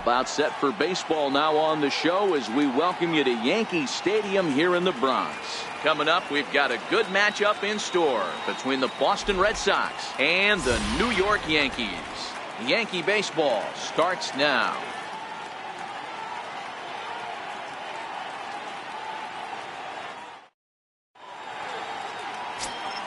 About set for baseball now on the show as we welcome you to Yankee Stadium here in the Bronx. Coming up, we've got a good matchup in store between the Boston Red Sox and the New York Yankees. Yankee baseball starts now.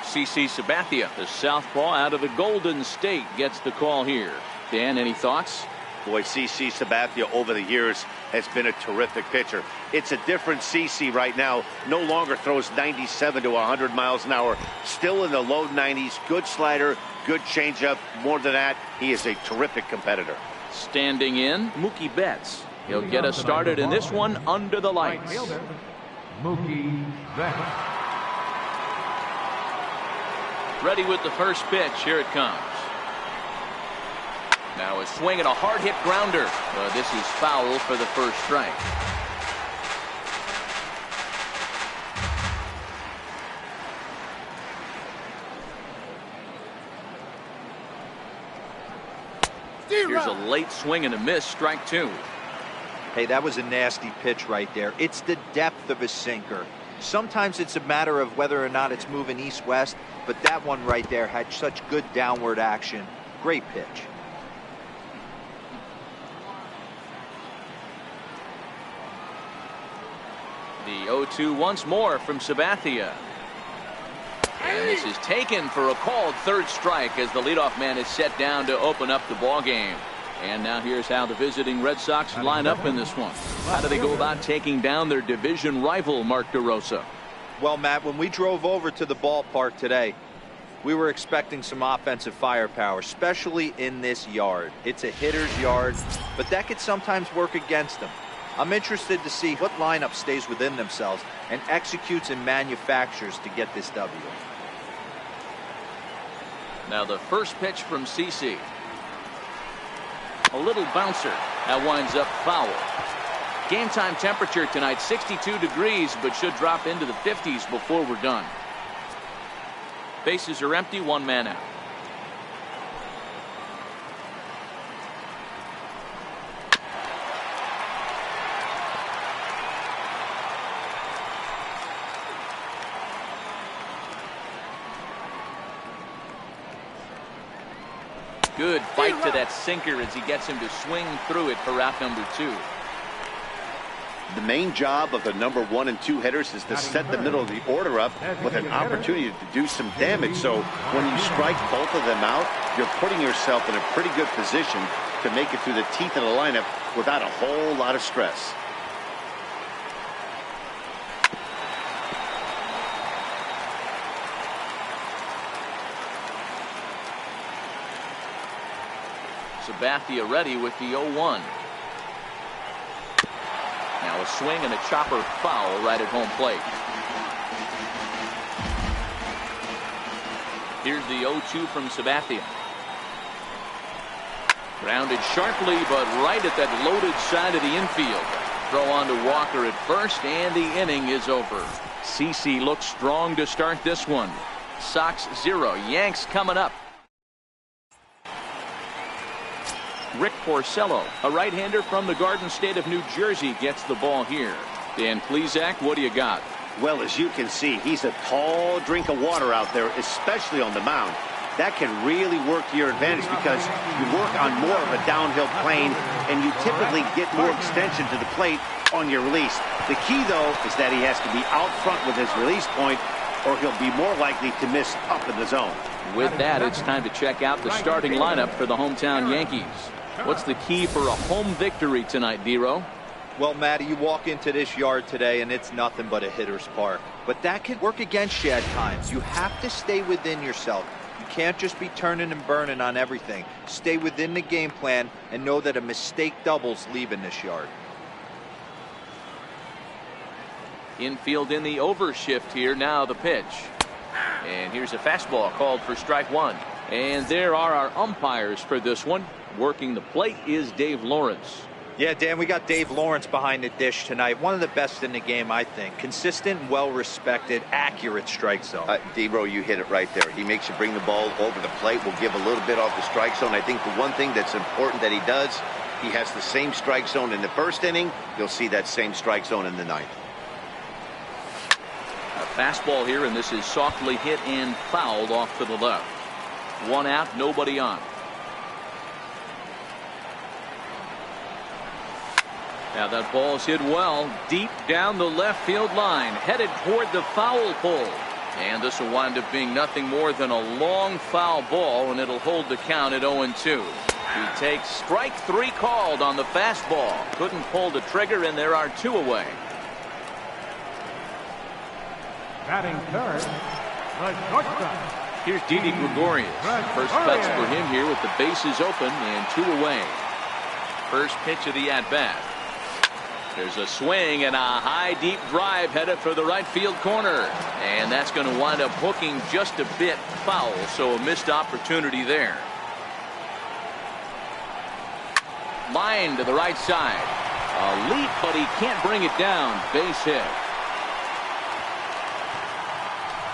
CC Sabathia, the southpaw out of the Golden State, gets the call here. Dan, any thoughts? Boy, CC Sabathia over the years has been a terrific pitcher. It's a different CC right now. No longer throws 97 to 100 miles an hour. Still in the low 90s. Good slider, good changeup. More than that, he is a terrific competitor. Standing in, Mookie Betts. He'll get us started in this one under the lights. Mookie Betts. Ready with the first pitch. Here it comes. Now a swing and a hard hit grounder. This is foul for the first strike. Here's a late swing and a miss. Strike two. Hey, that was a nasty pitch right there. It's the depth of a sinker. Sometimes it's a matter of whether or not it's moving east-west, but that one right there had such good downward action. Great pitch. The 0-2 once more from Sabathia. And this is taken for a called third strike as the leadoff man is set down to open up the ball game. And now here's how the visiting Red Sox line up in this one. How do they go about taking down their division rival, Mark DeRosa? Well, Matt, when we drove over to the ballpark today, we were expecting some offensive firepower, especially in this yard. It's a hitter's yard, but that could sometimes work against them. I'm interested to see what lineup stays within themselves and executes and manufactures to get this W. Now the first pitch from CC. A little bouncer. That winds up foul. Game time temperature tonight 62 degrees, but should drop into the 50s before we're done. Bases are empty, one man out. Good bite to that sinker as he gets him to swing through it for out number two. The main job of the number 1 and 2 hitters is to set the middle of the order up with an opportunity to do some damage. So when you strike both of them out, you're putting yourself in a pretty good position to make it through the teeth of the lineup without a whole lot of stress. Sabathia ready with the 0-1. Now a swing and a chopper foul right at home plate. Here's the 0-2 from Sabathia. Grounded sharply, but right at that loaded side of the infield. Throw on to Walker at first, and the inning is over. CC looks strong to start this one. Sox 0, Yanks coming up. Rick Porcello, a right-hander from the Garden State of New Jersey, gets the ball here. Dan Plesac, what do you got? Well, as you can see, he's a tall drink of water out there, especially on the mound. That can really work to your advantage because you work on more of a downhill plane and you typically get more extension to the plate on your release. The key, though, is that he has to be out front with his release point or he'll be more likely to miss up in the zone. With that, it's time to check out the starting lineup for the hometown Yankees. What's the key for a home victory tonight, Dero? Well, Matty, you walk into this yard today and it's nothing but a hitter's park. But that can work against you at times. You have to stay within yourself. You can't just be turning and burning on everything. Stay within the game plan and know that a mistake doubles leaving this yard. Infield in the overshift here. Now the pitch. And here's a fastball called for strike one. And there are our umpires for this one. Working the plate is Dave Lawrence. Yeah, Dan, we got Dave Lawrence behind the dish tonight. One of the best in the game, I think. Consistent, well-respected, accurate strike zone. Debro, you hit it right there. He makes you bring the ball over the plate. Will give a little bit off the strike zone. I think the one thing that's important that he does He has the same strike zone in the first inning. You'll see that same strike zone in the ninth. A fastball here, and this is softly hit and fouled off to the left. 1 out, nobody on. Now that ball's hit well, deep down the left field line, headed toward the foul pole. And this will wind up being nothing more than a long foul ball, and it'll hold the count at 0-2. He takes strike 3 called on the fastball. Couldn't pull the trigger, and there are 2 away. Batting third, the shortstop. Here's Didi Gregorius. First cuts for him here with the bases open and 2 away. First pitch of the at-bat. There's a swing and a high deep drive headed for the right field corner. And that's going to wind up hooking just a bit foul, so a missed opportunity there. Line to the right side. A leap, but he can't bring it down. Base hit.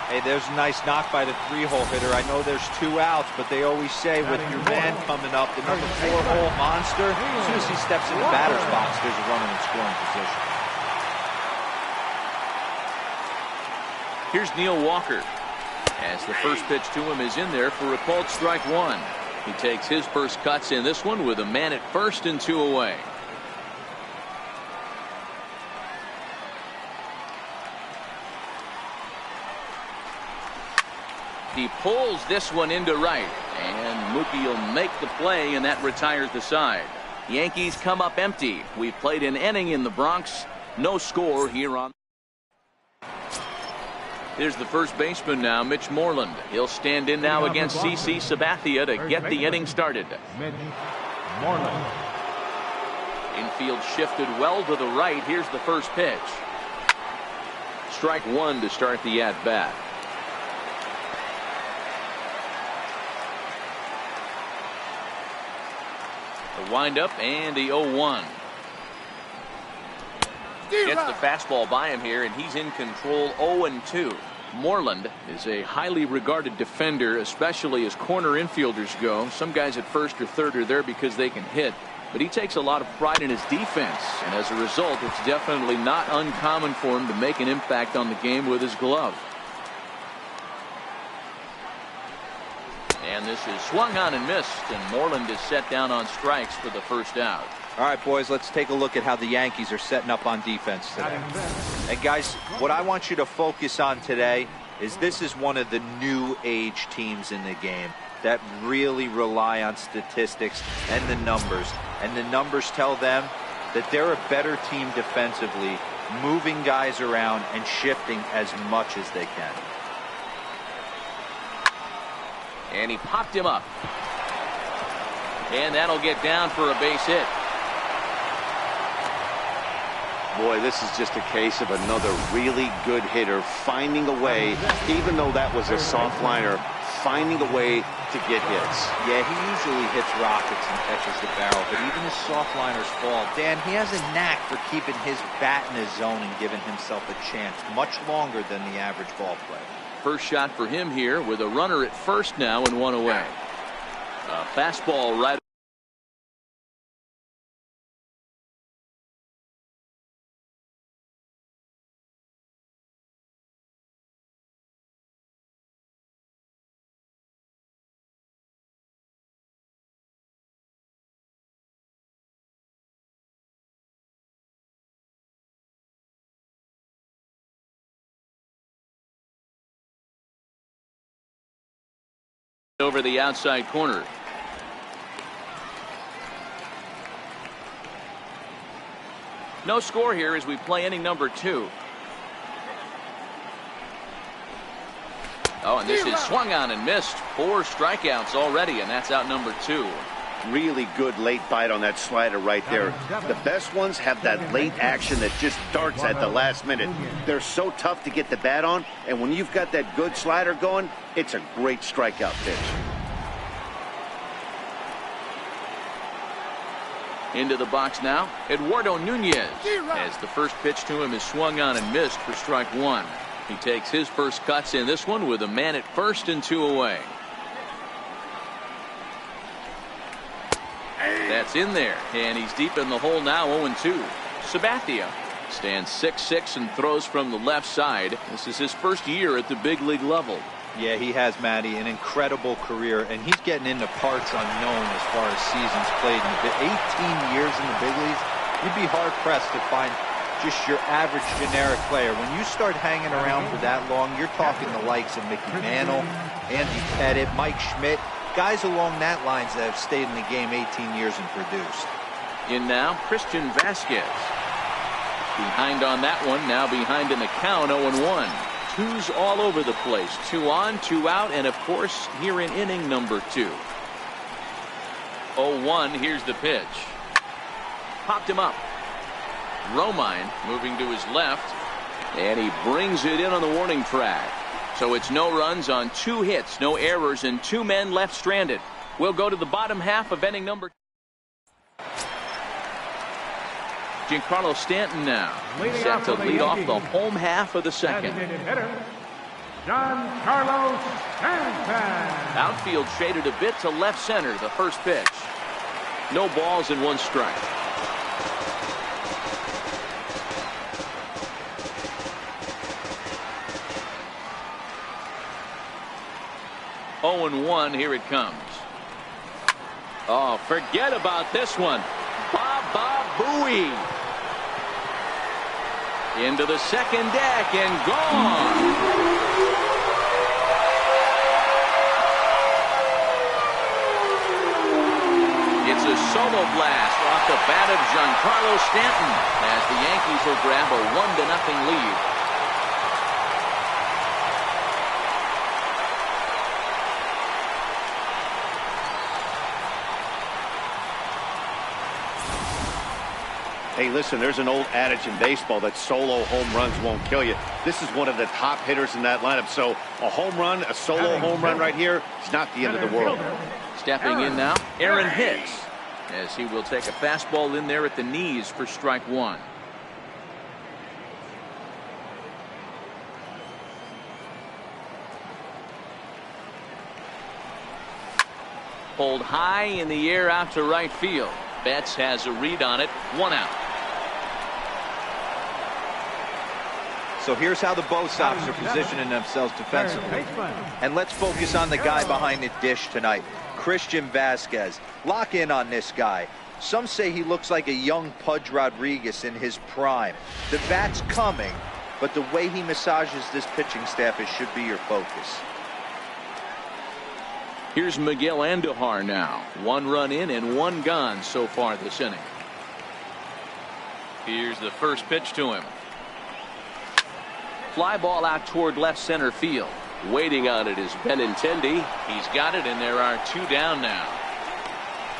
Hey, there's a nice knock by the 3-hole hitter. I know there's 2 outs, but they always say with your man coming up, the number 4-hole monster, as soon as he steps in the batter's box, there's a runner in scoring position. Here's Neil Walker. As the first pitch to him is in there for a called strike 1. He takes his first cuts in this one with a man at first and 2 away. He pulls this one into right, and Mookie will make the play, and that retires the side. Yankees come up empty. We've played an inning in the Bronx. No score here on. Here's the first baseman now, Mitch Moreland. He'll stand in now against CC Sabathia to get the inning started. Mitch Moreland. Infield shifted well to the right. Here's the first pitch. Strike 1 to start the at-bat. The windup and the 0-1. Gets the fastball by him here, and he's in control. 0-2. Moreland is a highly regarded defender, especially as corner infielders go. Some guys at first or third are there because they can hit, but he takes a lot of pride in his defense, and as a result, it's definitely not uncommon for him to make an impact on the game with his glove. And this is swung on and missed, and Moreland is set down on strikes for the first out. All right, boys, let's take a look at how the Yankees are setting up on defense today. And guys, what I want you to focus on today is this is one of the new age teams in the game that really rely on statistics and the numbers. And the numbers tell them that they're a better team defensively, moving guys around and shifting as much as they can. And he popped him up. And that'll get down for a base hit. Boy, this is just a case of another really good hitter finding a way, even though that was a soft liner, finding a way to get hits. Yeah, he usually hits rockets and catches the barrel, but even his soft liners fall. Dan, he has a knack for keeping his bat in his zone and giving himself a chance much longer than the average ball player. First shot for him here with a runner at first now and 1 away. A fastball right. Over the outside corner. No score here as we play inning number 2. Oh, and this is swung on and missed. 4 strikeouts already, and that's out number 2. Really good late bite on that slider right there. The best ones have that late action that just darts at the last minute. They're so tough to get the bat on, and when you've got that good slider going, it's a great strikeout pitch. Into the box now, Eduardo Nunez, as the first pitch to him is swung on and missed for strike 1. He takes his first cuts in this one with a man at first and 2 away. That's in there, and he's deep in the hole now. 0-2. Sabathia stands 6'6" and throws from the left side. This is his first year at the big league level. Yeah, he has, Matty, an incredible career, and he's getting into parts unknown as far as seasons played. In 18 years in the big leagues, you'd be hard-pressed to find just your average generic player. When you start hanging around for that long, you're talking the likes of Mickey Mantle, Andy Pettit, Mike Schmidt, guys along that lines that have stayed in the game 18 years and produced. In now, Christian Vasquez. Behind on that one, now behind in the count, 0-1. Twos all over the place. 2 on, 2 out, and of course, here in inning number 2. 0-1, here's the pitch. Popped him up. Romine moving to his left, and he brings it in on the warning track. So it's no runs on 2 hits, no errors, and 2 men left stranded. We'll go to the bottom half of inning number 2. Giancarlo Stanton now set to lead off the home half of the second. Giancarlo Stanton. Outfield shaded a bit to left center, the first pitch. No balls and 1 strike. Oh, and 1, here it comes. Oh, forget about this one. Baba Booey. Into the second deck and gone. It's a solo blast off the bat of Giancarlo Stanton as the Yankees will grab a 1-0 lead. Hey, listen, there's an old adage in baseball that solo home runs won't kill you. This is one of the top hitters in that lineup. So a home run, a solo home run right here, it's not the end of the world. Stepping in now, Aaron Hicks, as he will take a fastball in there at the knees for strike 1. Pulled high in the air out to right field. Betts has a read on it. 1 out. So here's how the Bo Sox are positioning themselves defensively. And let's focus on the guy behind the dish tonight, Christian Vasquez. Lock in on this guy. Some say he looks like a young Pudge Rodriguez in his prime. The bat's coming, but the way he massages this pitching staff, it should be your focus. Here's Miguel Andujar now. 1 run in and 1 gone so far this inning. Here's the first pitch to him. Fly ball out toward left center field. Waiting on it is Benintendi. He's got it, and there are 2 down now.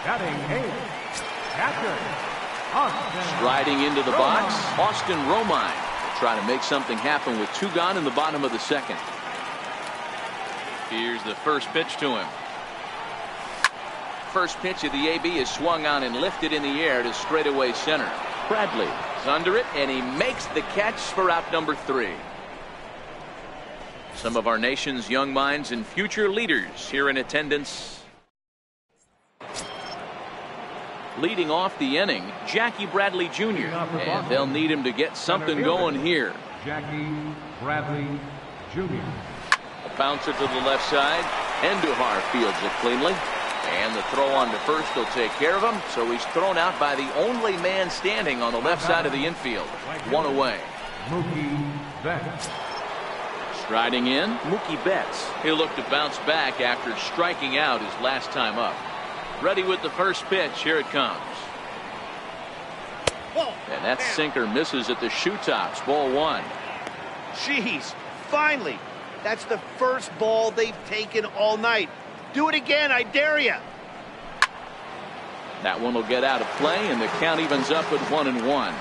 Batting 8th, catcher, Austin. Striding into the box, Austin Romine will try to make something happen with 2 gone in the bottom of the second. Here's the first pitch to him. First pitch of the AB is swung on and lifted in the air to straightaway center. Bradley is under it, and he makes the catch for out number 3. Some of our nation's young minds and future leaders here in attendance. Leading off the inning, Jackie Bradley Jr. And they'll need him to get something going here. Jackie Bradley Jr. A bouncer to the left side. Andujar fields it cleanly. And the throw on to first will take care of him. So he's thrown out by the only man standing on the left side of the infield. 1 away. Mookie Betts. Striding in, Mookie Betts. He'll look to bounce back after striking out his last time up. Ready with the first pitch. Here it comes. And that sinker misses at the shoe tops. Ball 1. Jeez, finally. That's the first ball they've taken all night. Do it again, I dare you. That one will get out of play, and the count evens up at 1-1.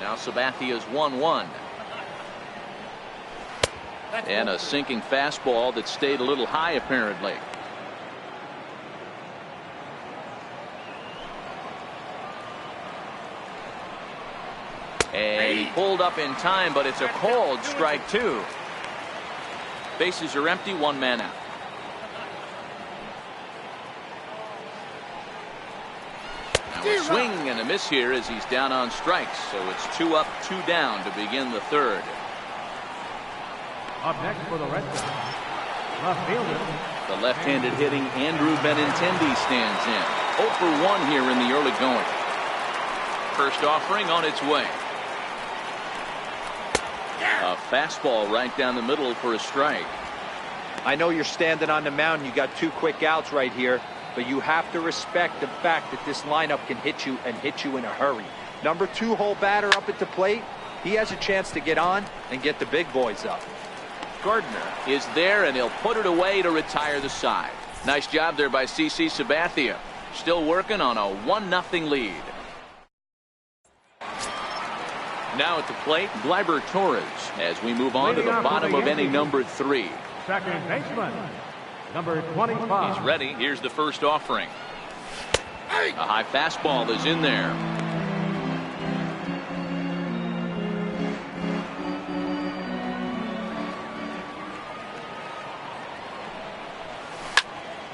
Now Sabathia's 1-1. And a sinking fastball that stayed a little high apparently. And he pulled up in time, but it's a called strike 2. Bases are empty, 1 man out. Now a swing and a miss here as he's down on strikes. So it's 2 up, 2 down to begin the third. Up next for the Red Sox, left fielder. The left-handed hitting Andrew Benintendi stands in. 0 for 1 here in the early going. First offering on its way. A fastball right down the middle for a strike. I know you're standing on the mound. You got 2 quick outs right here, but you have to respect the fact that this lineup can hit you and hit you in a hurry. Number 2 hole batter up at the plate. He has a chance to get on and get the big boys up. Gardner is there, and he'll put it away to retire the side. Nice job there by CC Sabathia. Still working on a 1-0 lead. Now at the plate, Gleyber Torres as we move on to the bottom of inning number 3. Second baseman, number 25. He's ready. Here's the first offering. A high fastball is in there.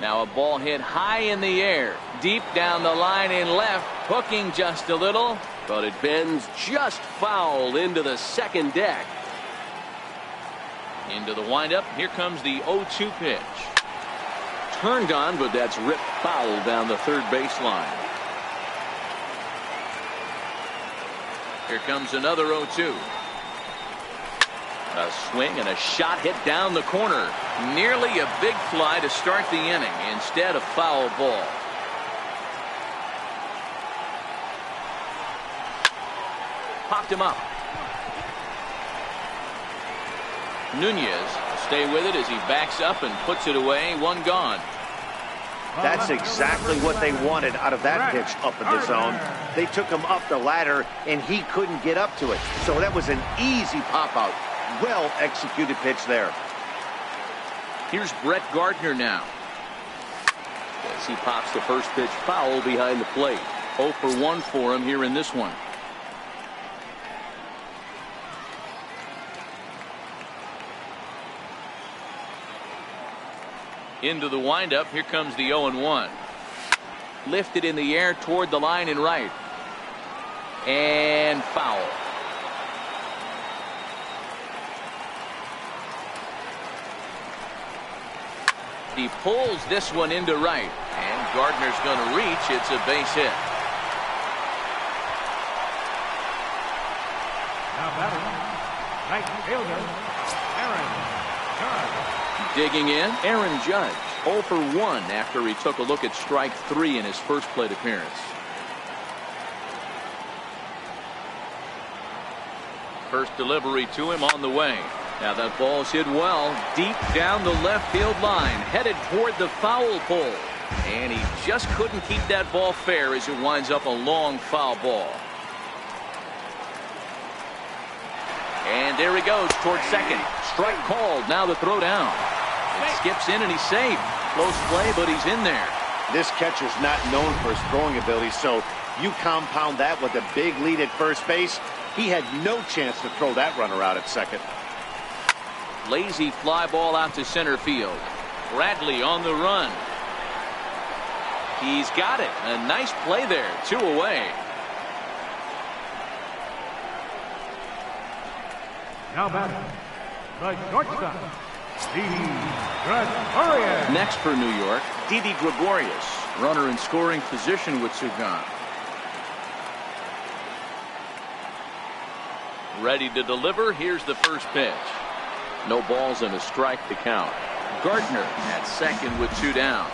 Now a ball hit high in the air, deep down the line in left, hooking just a little, but it bends just foul into the second deck. Into the windup, here comes the 0-2 pitch. Turned on, but that's ripped foul down the third baseline. Here comes another 0-2. A swing and a shot hit down the corner. Nearly a big fly to start the inning. Instead, a foul ball. Popped him up. Nunez will stay with it as he backs up and puts it away. 1 gone. That's exactly what they wanted out of that pitch up in the zone. They took him up the ladder, and he couldn't get up to it. So that was an easy pop-out. Well-executed pitch there. Here's Brett Gardner now. As he pops the first pitch foul behind the plate. 0 for 1 for him here in this one. Into the windup. Here comes the 0-1. Lifted in the air toward the line and right. And foul. He pulls this one into right, and Gardner's going to reach. It's a base hit. Now batting, right fielder, Aaron Judge. Digging in, Aaron Judge. 0 for 1 after he took a look at strike 3 in his first plate appearance. First delivery to him on the way. Now that ball's hit well, deep down the left field line, headed toward the foul pole. And he just couldn't keep that ball fair as it winds up a long foul ball. And there he goes toward second. Strike called. Now the throw down. It skips in and he's safe. Close play, but he's in there. This catcher's not known for his throwing ability, so you compound that with a big lead at first base. He had no chance to throw that runner out at second. Lazy fly ball out to center field. Bradley on the run. He's got it. A nice play there. 2 away. Now batting, the shortstop, Didi Gregorius. Next for New York, Didi Gregorius. Runner in scoring position with Sugan. Ready to deliver. Here's the first pitch. No balls and a strike to count. Gardner at second with 2 down.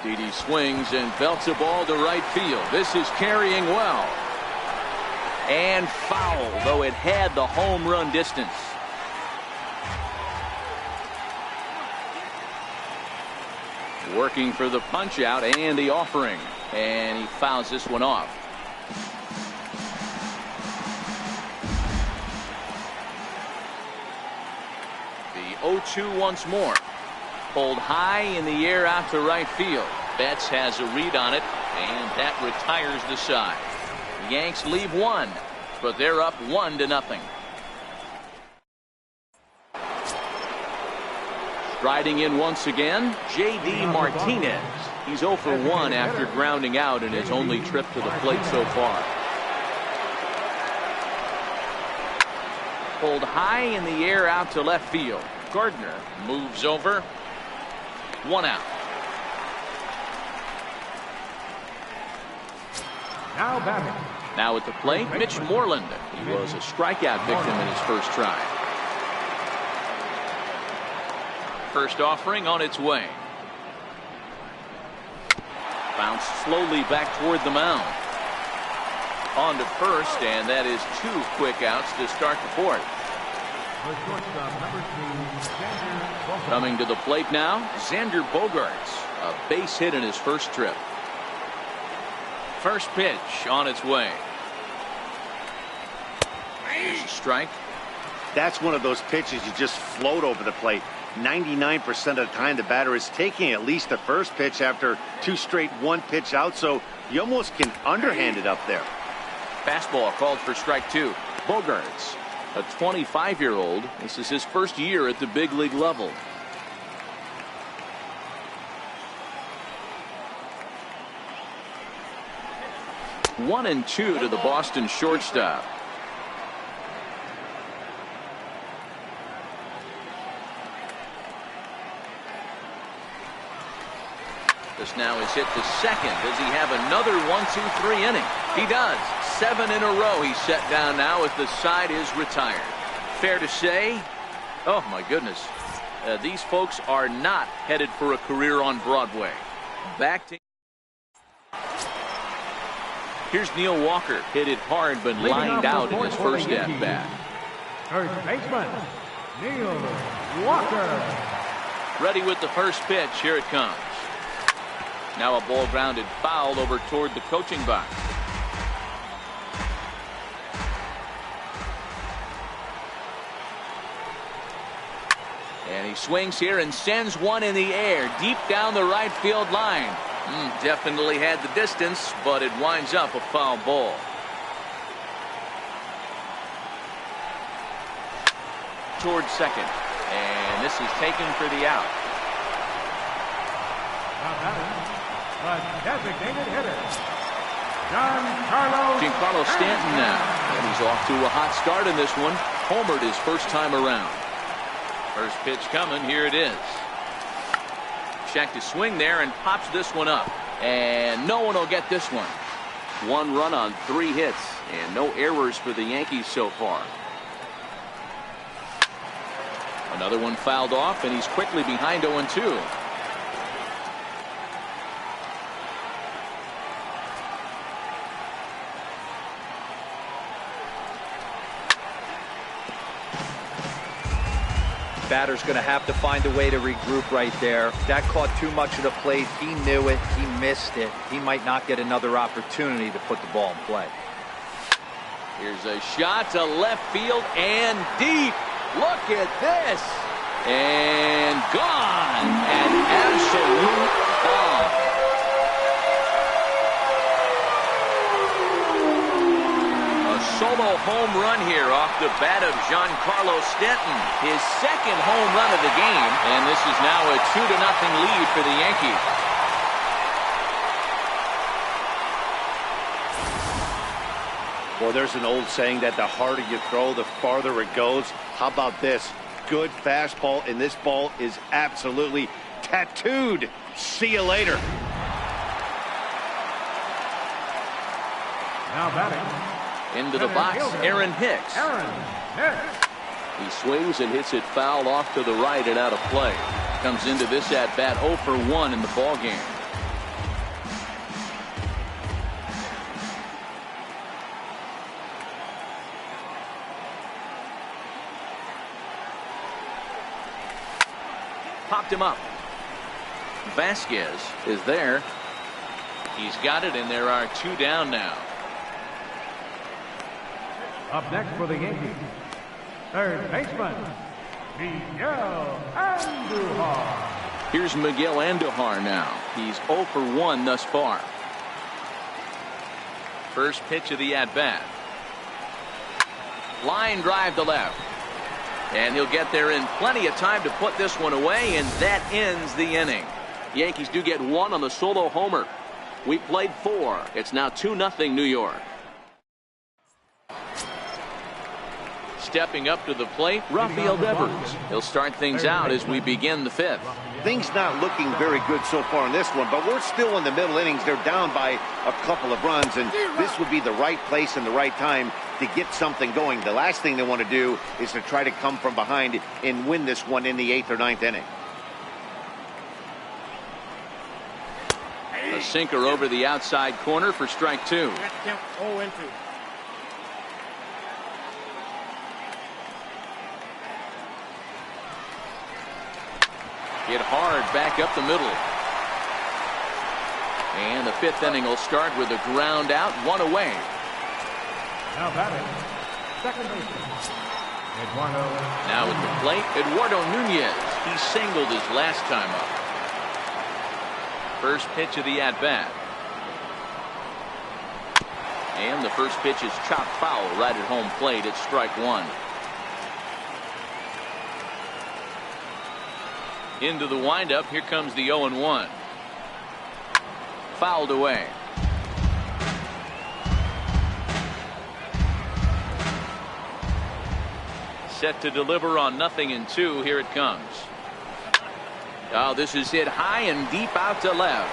Didi swings and belts a ball to right field. This is carrying well. And foul, though it had the home run distance. Working for the punch out and the offering. And he fouls this one off. The 0-2 once more. Pulled high in the air out to right field. Betts has a read on it, and that retires the side. The Yanks leave 1, but they're up 1-0. Riding in once again, J.D. Martinez. He's 0 for 1 after grounding out in his only trip to the plate so far. Pulled high in the air out to left field. Gardner moves over. 1 out. Now batting. Now at the plate, Mitch Moreland. He was a strikeout victim in his first try. First offering on its way. Bounced slowly back toward the mound. On to first, and that is 2 quick outs to start the fourth. Coming to the plate now, Xander Bogaerts. A base hit in his first trip. First pitch on its way. Here's a strike. That's one of those pitches you just float over the plate. 99% of the time the batter is taking at least the first pitch after 2 straight 1-pitch outs, so you almost can underhand it up there. Fastball called for strike 2. Bogaerts, a 25-year-old. This is his first year at the big league level. One and 2 to the Boston shortstop. This now is hit to second. Does he have another 1-2-3 inning? He does. 7 in a row he's set down now as the side is retired. Fair to say, oh my goodness, these folks are not headed for a career on Broadway. Back to here's Neil Walker. Hit it hard but lined out in his first at bat. First baseman, Neil Walker. Ready with the first pitch. Here it comes. Now a ball grounded foul over toward the coaching box. And he swings here and sends one in the air deep down the right field line. Definitely had the distance, but it winds up a foul ball. Toward second, and this is taken for the out. The designated hitter, Giancarlo Stanton now. And he's off to a hot start in this one. Homered his first time around. First pitch coming. Here it is. Checked his swing there and pops this one up. And no one will get this one. 1 run on 3 hits. And no errors for the Yankees so far. Another one fouled off, and he's quickly behind 0-2. Batter's going to have to find a way to regroup right there. That caught too much of the plate. He knew it. He missed it. He might not get another opportunity to put the ball in play. Here's a shot to left field and deep. Look at this. And gone. An absolute bomb. Solo home run here off the bat of Giancarlo Stanton. His second home run of the game, and this is now a 2-0 lead for the Yankees. Well, there's an old saying that the harder you throw, the farther it goes. How about this? Good fastball, and this ball is absolutely tattooed. See you later. Now batting. Into the box, Aaron Hicks. He swings and hits it foul off to the right and out of play. Comes into this at bat 0 for 1 in the ball game. Popped him up. Vasquez is there. He's got it, and there are 2 down now. Up next for the Yankees, third baseman, Miguel Andujar. Here's Miguel Andujar now. He's 0 for 1 thus far. First pitch of the at-bat. Line drive to left. And he'll get there in plenty of time to put this one away, and that ends the inning. The Yankees do get one on the solo homer. We played 4. It's now 2-0 New York. Stepping up to the plate, Rafael Devers. He'll start things out as we begin the 5th. Things not looking very good so far in this one, but we're still in the middle innings. They're down by a couple of runs, and this would be the right place and the right time to get something going. The last thing they want to do is to try to come from behind and win this one in the 8th or 9th inning. A sinker over the outside corner for strike 2. Hit hard back up the middle. And the 5th inning will start with a ground out, 1 away. Now batting, second baseman, Eduardo. Now at the plate, Eduardo Nunez. He singled his last time up. First pitch of the at-bat. And the first pitch is chopped foul right at home plate. It's strike 1. Into the windup. Here comes the 0-1. Fouled away. Set to deliver on 0-2. Here it comes. Oh, this is hit high and deep out to left.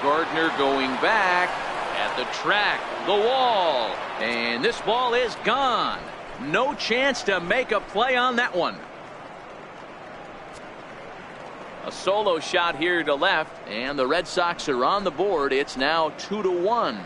Gardner going back at the track, the wall, and this ball is gone. No chance to make a play on that one. A solo shot here to left, and the Red Sox are on the board. It's now 2-1.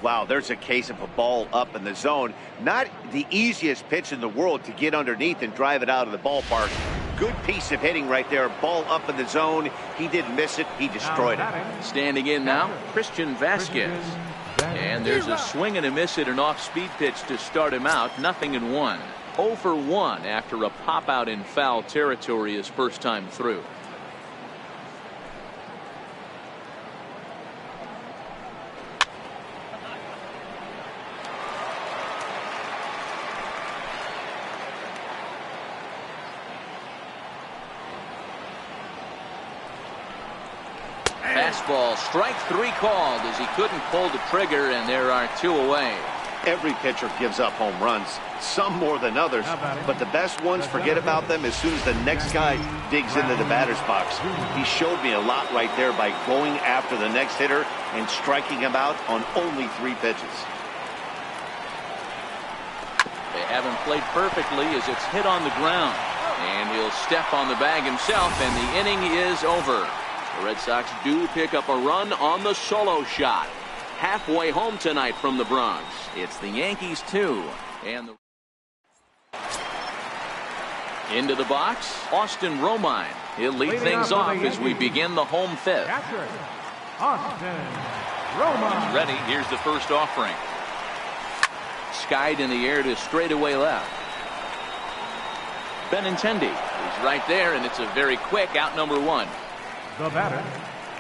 Wow, there's a case of a ball up in the zone. Not the easiest pitch in the world to get underneath and drive it out of the ballpark. Good piece of hitting right there. Ball up in the zone. He didn't miss it. He destroyed it. Standing in now, Christian Vasquez. And there's a swing and a miss at an off-speed pitch to start him out. 0-1. 0 for 1 after a pop out in foul territory his first time through. Fastball, strike 3 called as he couldn't pull the trigger, and there are 2 away. Every pitcher gives up home runs, some more than others, but the best ones, forget about them as soon as the next guy digs into the batter's box. He showed me a lot right there by going after the next hitter and striking him out on only 3 pitches. They haven't played perfectly as it's hit on the ground, and he'll step on the bag himself, and the inning is over. The Red Sox do pick up a run on the solo shot. Halfway home tonight from the Bronx. It's the Yankees 2. And into the box, Austin Romine. He'll lead things off as we begin the home 5th. Catcher, Austin Romine. Ready. Here's the first offering. Skied in the air to straightaway left. Benintendi is right there, and it's a very quick out, number 1. The batter,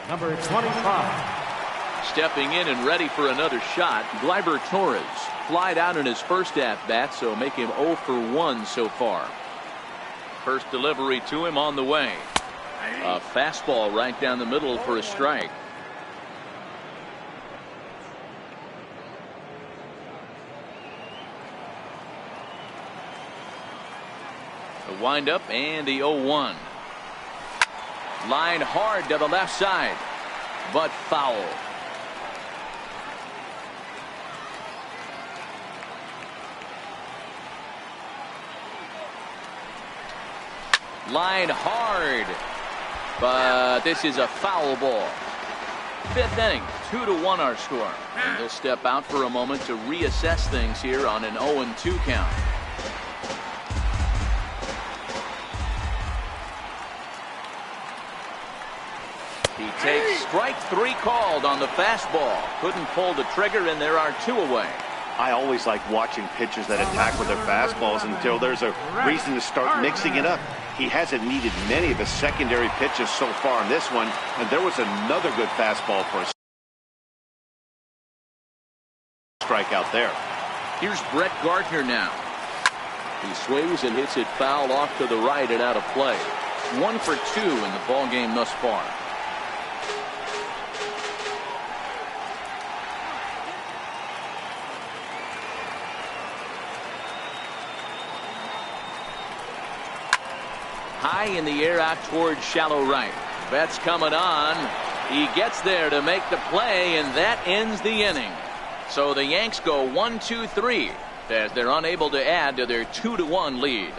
number 25. Stepping in and ready for another shot, Gleyber Torres. Flied out in his first at-bat, so make him 0 for 1 so far. First delivery to him on the way. A fastball right down the middle for a strike. The windup and the 0-1. Line hard to the left side, but foul. Line hard, but this is a foul ball. 5th inning, 2-1 our score. And he'll step out for a moment to reassess things here on an 0-2 count. He takes strike 3 called on the fastball. Couldn't pull the trigger, and there are 2 away. I always like watching pitchers that attack with their fastballs until there's a reason to start mixing it up. He hasn't needed many of his secondary pitches so far in this one, and there was another good fastball for a strikeout there. Here's Brett Gardner now. He swings and hits it foul off to the right and out of play. 1 for 2 in the ball game thus far. High in the air out towards shallow right. Betts coming on. He gets there to make the play, and that ends the inning. So the Yanks go 1-2-3 as they're unable to add to their 2-1 lead.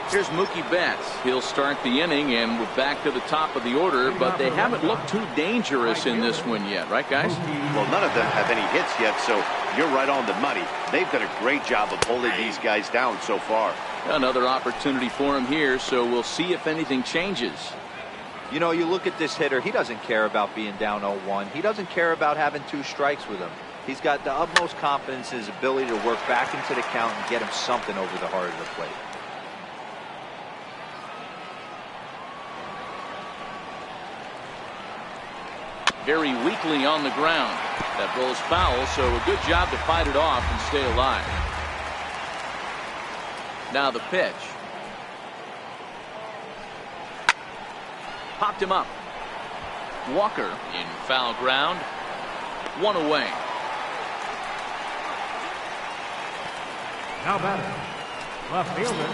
Here's Mookie Betts. He'll start the inning, and we're back to the top of the order, but they haven't looked too dangerous in this one yet, right, guys? Well, none of them have any hits yet, so you're right on the money. They've done a great job of holding these guys down so far. Another opportunity for him here, so we'll see if anything changes. You know, you look at this hitter, he doesn't care about being down 0-1. He doesn't care about having 2 strikes with him. He's got the utmost confidence in his ability to work back into the count and get him something over the heart of the plate. Very weakly on the ground. That ball's foul, so a good job to fight it off and stay alive. Now the pitch. Popped him up. Walker in foul ground. 1 away. Now batting, left fielder,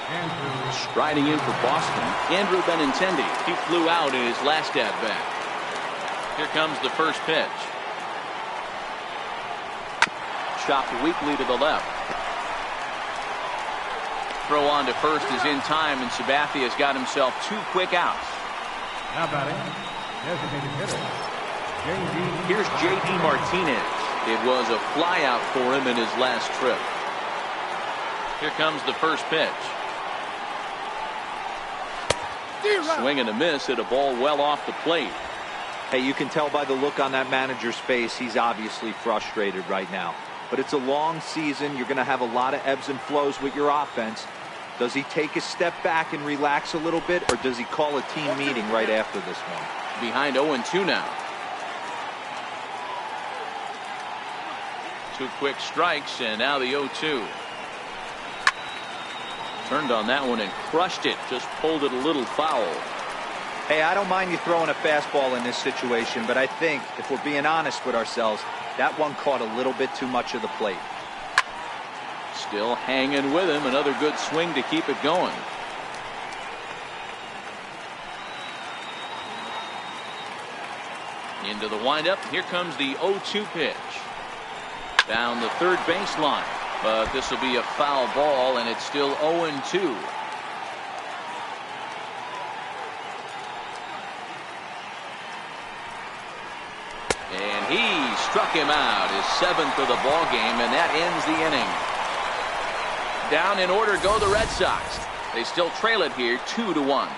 Andrew. Striding in for Boston, Andrew Benintendi. He flew out in his last at-bat. Here comes the first pitch. Chopped weakly to the left. Throw on to first is in time, and Sabathia's got himself 2 quick outs. Now batting, designated hitter, J.D. Here's J.D. Martinez. It was a fly out for him in his last trip. Here comes the first pitch. Swing and a miss at a ball well off the plate. Hey, you can tell by the look on that manager's face, he's obviously frustrated right now. But it's a long season. You're going to have a lot of ebbs and flows with your offense. Does he take a step back and relax a little bit, or does he call a team meeting right after this one? Behind 0-2 now. 2 quick strikes, and now the 0-2. Turned on that one and crushed it. Just pulled it a little foul. Hey, I don't mind you throwing a fastball in this situation, but I think, if we're being honest with ourselves, that one caught a little bit too much of the plate. Still hanging with him. Another good swing to keep it going. Into the windup. Here comes the 0-2 pitch. Down the third baseline. But this will be a foul ball, and it's still 0-2. And he struck him out, his 7th of the ball game, and that ends the inning. Down in order go the Red Sox. They still trail it here 2-1.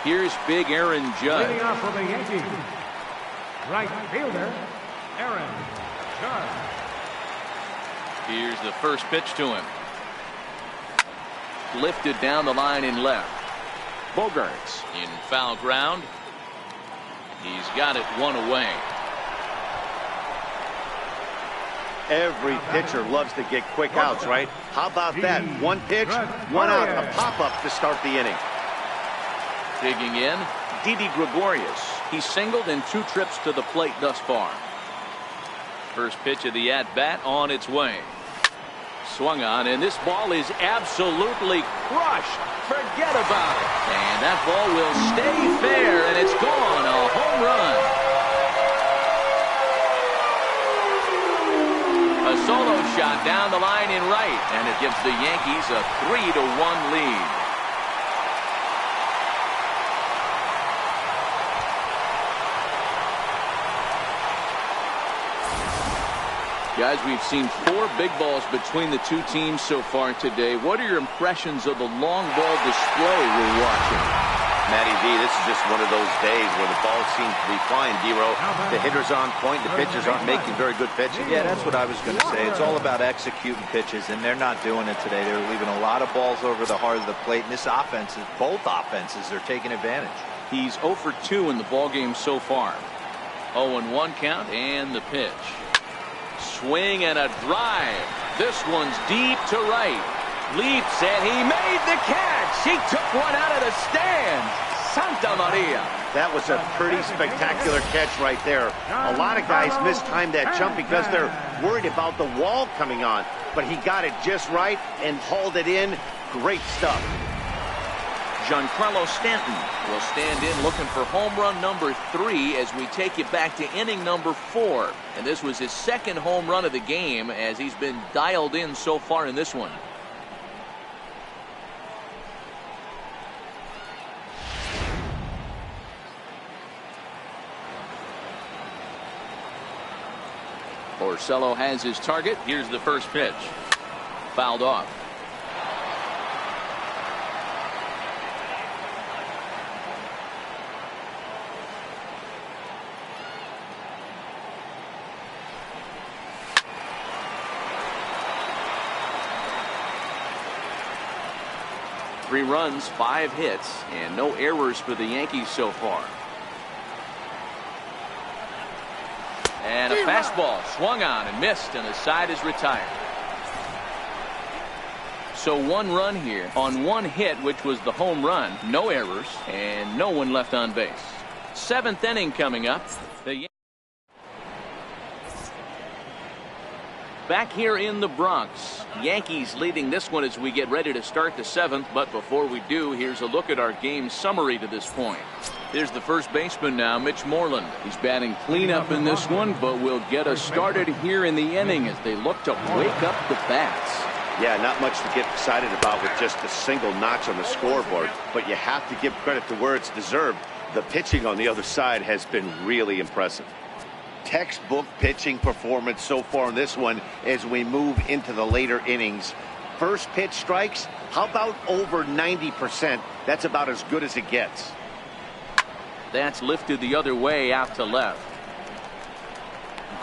Here's big Aaron Judge. Leading off for the Yankees, right fielder, Aaron Judge. Here's the first pitch to him. Lifted down the line in left. Bogarts in foul ground. He's got it 1 away. Every pitcher loves to get quick outs, right? How about that? 1 pitch, 1 out, a pop-up to start the inning. Digging in, Didi Gregorius. He's singled in 2 trips to the plate thus far. First pitch of the at-bat on its way. Swung on, and this ball is absolutely crushed. Forget about it. And that ball will stay fair, and it's gone. A home run. A solo shot down the line in right, and it gives the Yankees a 3-1 lead. Guys, we've seen 4 big balls between the two teams so far today. What are your impressions of the long ball display we're watching? Matty V, this is just one of those days where the ball seems to be flying, D-Row. The hitters on point, the pitchers aren't making very good pitching. Yeah, that's what I was going to say. It's all about executing pitches, and they're not doing it today. They're leaving a lot of balls over the heart of the plate, and this offense, both offenses are taking advantage. He's 0 for 2 in the ballgame so far. 0-1 count, and the pitch. Swing and a drive. This one's deep to right. Leaps, and he made the catch. He took one out of the stands. Santa Maria. That was a pretty spectacular catch right there. A lot of guys mistimed that jump because they're worried about the wall coming on. But he got it just right and hauled it in. Great stuff. Giancarlo Stanton will stand in looking for home run number 3 as we take it back to inning number 4. And this was his second home run of the game as he's been dialed in so far in this one. Porcello has his target. Here's the first pitch. Fouled off. Three runs, 5 hits, and no errors for the Yankees so far. And a fastball swung on and missed, and the side is retired. So 1 run here on 1 hit, which was the home run. No errors, and no one left on base. 7th inning coming up. Back here in the Bronx, Yankees leading this one as we get ready to start the 7th. But before we do, here's a look at our game summary to this point. Here's the first baseman now, Mitch Moreland. He's batting cleanup in this one, but will get us started here in the inning as they look to wake up the bats. Yeah, not much to get excited about with just a single notch on the scoreboard, but you have to give credit to where it's deserved. The pitching on the other side has been really impressive. Textbook pitching performance so far in this one as we move into the later innings. First pitch strikes, how about over 90%? That's about as good as it gets. That's lifted the other way out to left.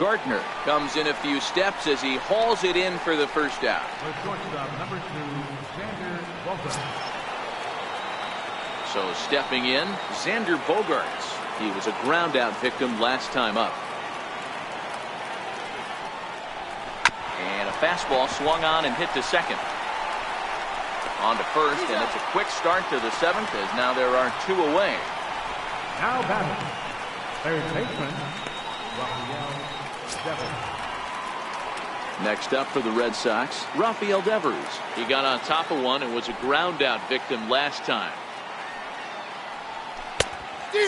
Gardner comes in a few steps as he hauls it in for the first out. Number 2, Xander Bogaerts. So stepping in, Xander Bogaerts. He was a ground out victim last time up. And a fastball swung on and hit to second. On to first, and it's a quick start to the 7th as now there are 2 away. Now batting, third baseman, Rafael Devers. Next up for the Red Sox, Rafael Devers. He got on top of one and was a ground out victim last time.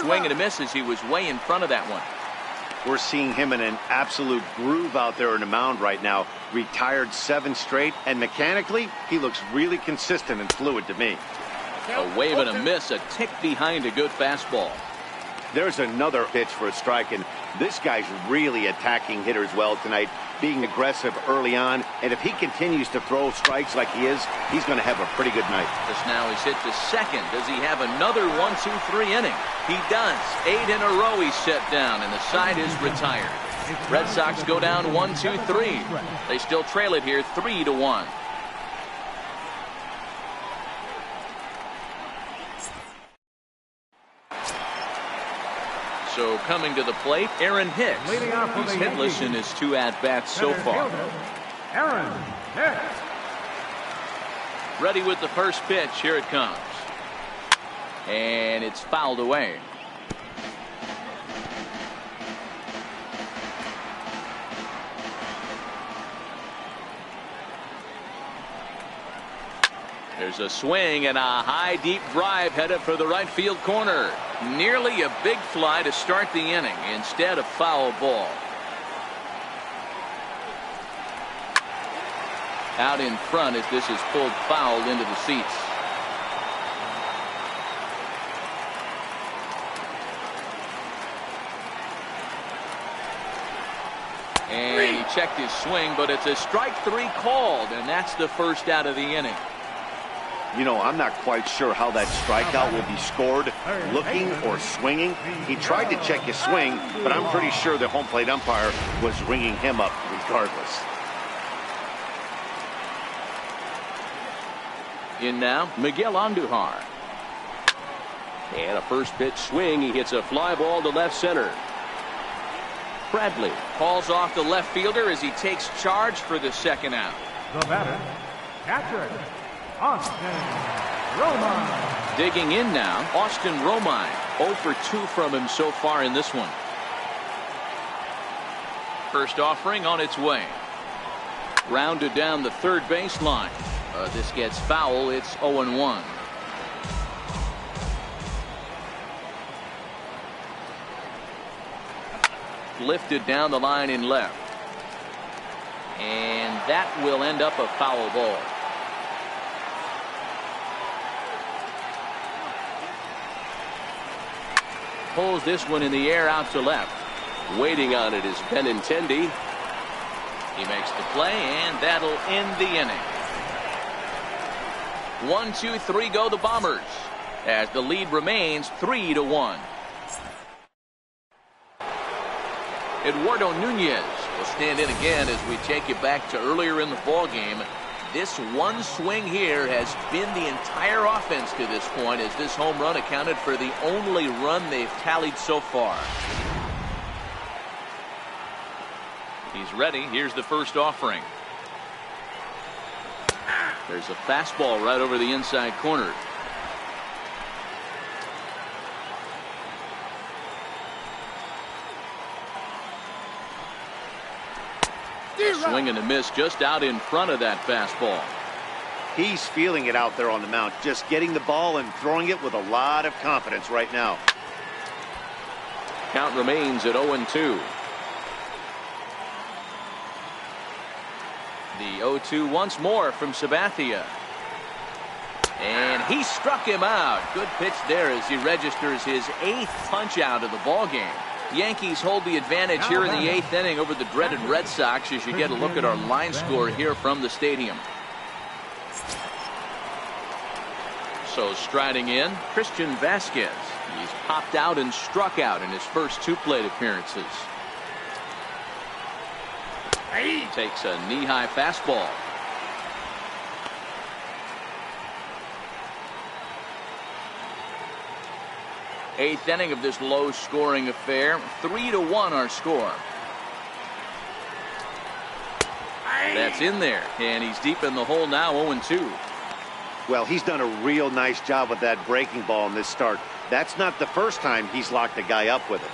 Swing and a miss as he was way in front of that one. We're seeing him in an absolute groove out there in the mound right now. Retired 7 straight, and mechanically, he looks really consistent and fluid to me. A wave and a miss, a tick behind a good fastball. There's another pitch for a strike, and this guy's really attacking hitters well tonight, being aggressive early on, and if he continues to throw strikes like he is, he's going to have a pretty good night. Just now he's hit to second. Does he have another 1, 2, 3 inning? He does. 8 in a row he's set down, and the side is retired. Red Sox go down 1, 2, 3. They still trail it here 3-1. So coming to the plate, Aaron Hicks. He's hitless in his 2 at-bats so far. Aaron Hicks. Ready with the first pitch. Here it comes. And it's fouled away. There's a swing and a high deep drive headed for the right field corner. Nearly a big fly to start the inning. Instead, a foul ball. Out in front as this is pulled foul into the seats. And he checked his swing, but it's a strike 3 called, and that's the first out of the inning. You know, I'm not quite sure how that strikeout will be scored, looking or swinging. He tried to check his swing, but I'm pretty sure the home plate umpire was ringing him up regardless. In now, Miguel Andujar. And a first pitch swing. He hits a fly ball to left center. Bradley calls off the left fielder as he takes charge for the second out. The batter, catcher, Austin Romine. Digging in now, Austin Romine. 0 for 2 from him so far in this one. First offering on its way. Rounded down the third baseline. This gets foul. It's 0-1. Lifted down the line in left. And that will end up a foul ball. Pulls this one in the air out to left. waiting on it is Benintendi. He makes the play, and that'll end the inning. 1, 2, 3 go the Bombers as the lead remains 3-1. Eduardo Nunez will stand in again as we take you back to earlier in the ball game. This one swing here has been the entire offense to this point, as this home run accounted for the only run they've tallied so far. He's ready. Here's the first offering. There's a fastball right over the inside corner. Swing and a miss just out in front of that fastball. He's feeling it out there on the mound, just getting the ball and throwing it with a lot of confidence right now. Count remains at 0-2. The 0-2 once more from Sabathia. And he struck him out. Good pitch there as he registers his 8th punch out of the ball game. Yankees hold the advantage here in the 8th inning over the dreaded Red Sox as you get a look at our line score here from the stadium. So striding in, Christian Vasquez. He's popped out and struck out in his first 2 plate appearances. He takes a knee-high fastball. Eighth inning of this low-scoring affair. 3-1 our score. That's in there, and he's deep in the hole now, 0-2. Well, he's done a real nice job with that breaking ball in this start. That's not the first time he's locked a guy up with it.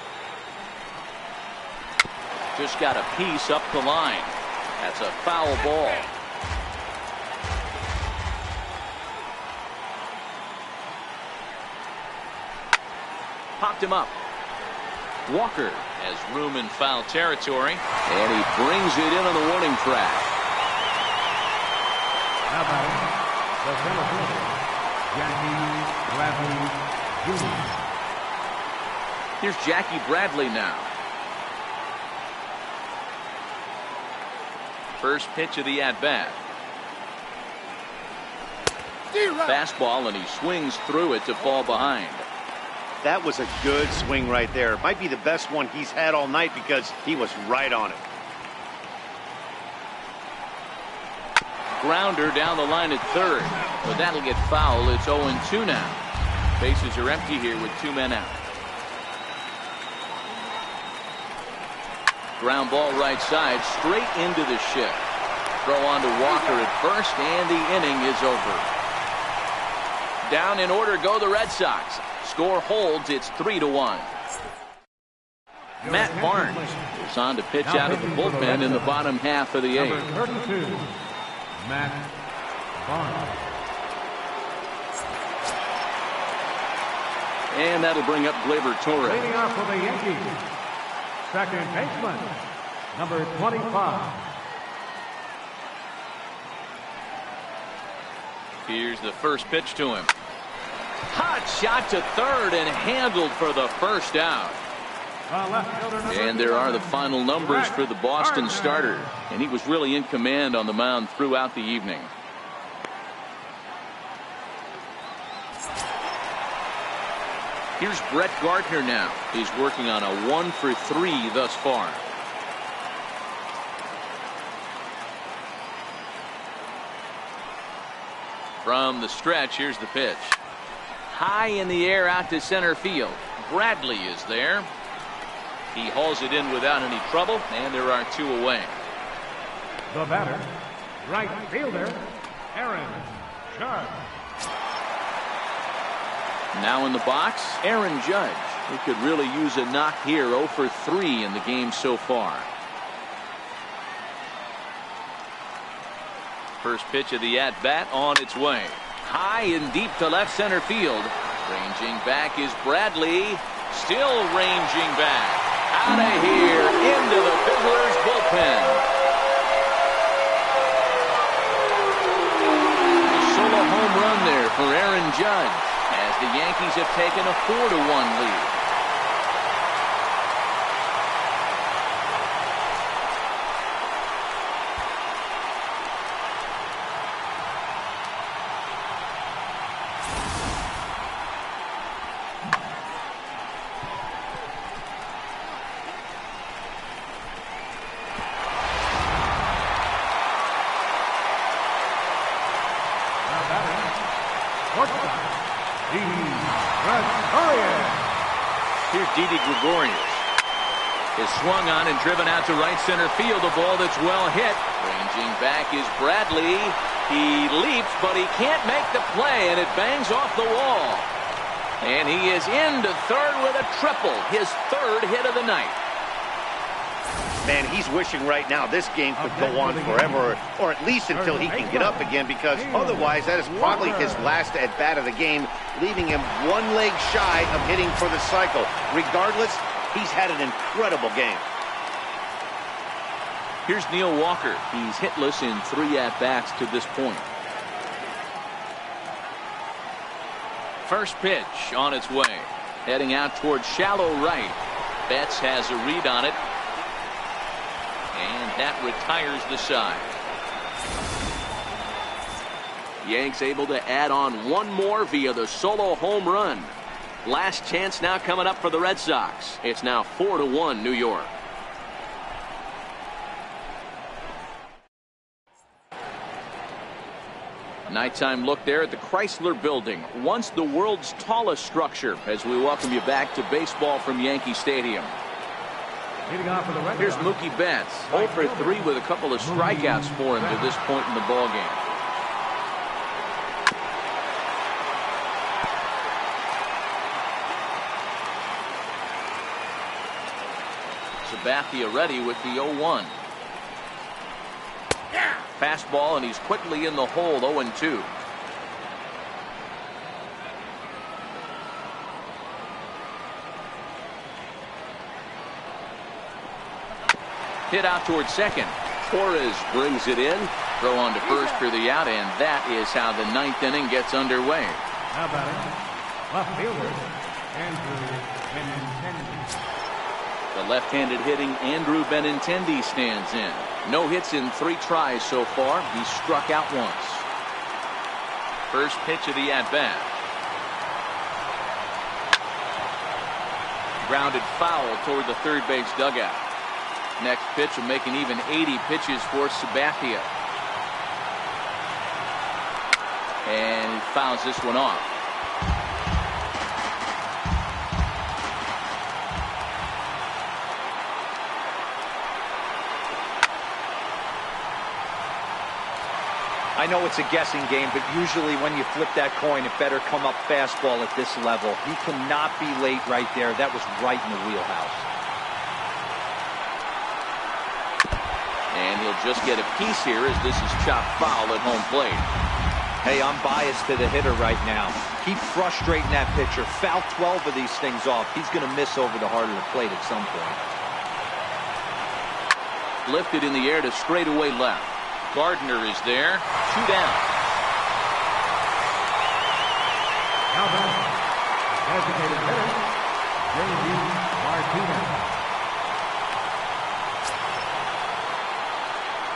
Just got a piece up the line. That's a foul ball. Popped him up. Walker has room in foul territory, and he brings it in on the warning track. Now batting, the center fielder, Jackie Bradley Jr. Here's Jackie Bradley now. First pitch of the at-bat. Fastball, and he swings through it to fall behind. That was a good swing right there. Might be the best one he's had all night because he was right on it. Grounder down the line at third, but that'll get foul. It's 0-2 now. Bases are empty here with 2 men out. Ground ball right side, straight into the shift. Throw on to Walker at first, and the inning is over. Down in order go the Red Sox. Score holds, it's 3-1. Matt Barnes is on to pitch out of the bullpen in the bottom half of the 8th. Number 32, Matt Barnes. And that'll bring up Gleyber Torres. Leading off for the Yankees, second baseman, number 25. Here's the first pitch to him. Hot shot to third and handled for the first out. And there are the final numbers for the Boston starter. And he was really in command on the mound throughout the evening. Here's Brett Gardner now. He's working on a 1-for-3 thus far. From the stretch, here's the pitch. High in the air out to center field. Bradley is there. He hauls it in without any trouble, and there are 2 away. The batter, right fielder, Aaron Judge. Now in the box, Aaron Judge. He could really use a knock here. 0-for-3 in the game so far. First pitch of the at-bat on its way. High and deep to left center field. Ranging back is Bradley. Still ranging back. Out of here into the Fiddler's bullpen. A solo home run there for Aaron Judge as the Yankees have taken a 4-1 lead. Here's Didi Gregorius. Is swung on and driven out to right center field. A ball that's well hit. Ranging back is Bradley. He leaps, but he can't make the play, and it bangs off the wall. And he is into third with a triple. His 3rd hit of the night. Man, he's wishing right now this game could go on forever, or at least until he can get up again, because otherwise that is probably his last at-bat of the game, leaving him 1 leg shy of hitting for the cycle. Regardless, he's had an incredible game. Here's Neil Walker. He's hitless in 3 at-bats to this point. First pitch on its way. Heading out towards shallow right. Betts has a read on it. And that retires the side. Yanks able to add on 1 more via the solo home run. Last chance now coming up for the Red Sox. It's now 4-1 New York. Nighttime look there at the Chrysler Building, once the world's tallest structure, as we welcome you back to baseball from Yankee Stadium. Here's Mookie Betts, 0-for-3 with a couple of strikeouts for him to this point in the ballgame. Sabathia ready with the 0-1. Fastball, and he's quickly in the hole. 0-2. Hit out towards second. Torres brings it in. Throw on to first for the out, and that is how the 9th inning gets underway. How about it? Left fielder, Andrew Benintendi. The left-handed hitting Andrew Benintendi stands in. No hits in 3 tries so far. He's struck out once. First pitch of the at-bat. Grounded foul toward the third base dugout. Next pitch will make an even 80 pitches for Sabathia. And he fouls this one off. I know it's a guessing game, but usually when you flip that coin, it better come up fastball at this level. He cannot be late right there. That was right in the wheelhouse. And he'll just get a piece here as this is chopped foul at home plate. Hey, I'm biased to the hitter right now. Keep frustrating that pitcher. Foul 12 of these things off. He's going to miss over the heart of the plate at some point. Lifted in the air to straightaway left. Gardner is there. 2 down. Now back, designated hitter, J.D. Martinez. Martinez.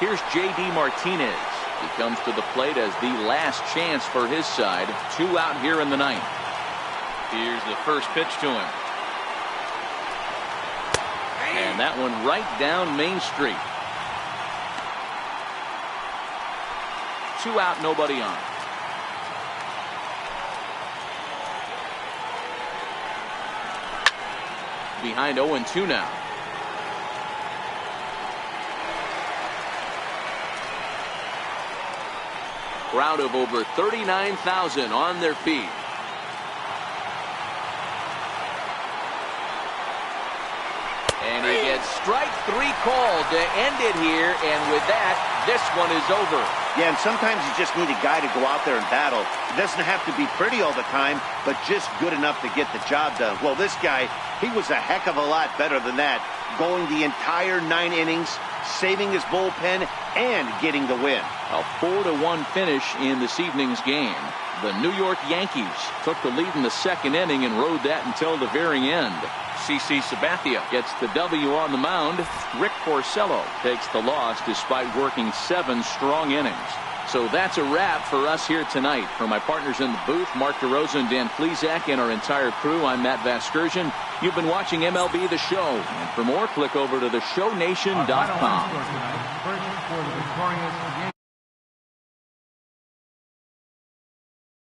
Here's J.D. Martinez. He comes to the plate as the last chance for his side. 2 out here in the ninth. Here's the first pitch to him. And that one right down Main Street. 2 out, nobody on. Behind 0-2 now. Crowd of over 39,000 on their feet. And he gets strike 3 called to end it here, and with that, this one is over. Yeah, and sometimes you just need a guy to go out there and battle. It doesn't have to be pretty all the time, but just good enough to get the job done. Well, this guy, he was a heck of a lot better than that, going the entire 9 innings, saving his bullpen, and getting the win. A 4-1 finish in this evening's game. The New York Yankees took the lead in the 2nd inning and rode that until the very end. CC Sabathia gets the W on the mound. Rick Porcello takes the loss despite working 7 strong innings. So that's a wrap for us here tonight. For my partners in the booth, Mark DeRosa and Dan Plesac, and our entire crew, I'm Matt Vasgersian. You've been watching MLB The Show. And for more, click over to theshownation.com. First for the victorious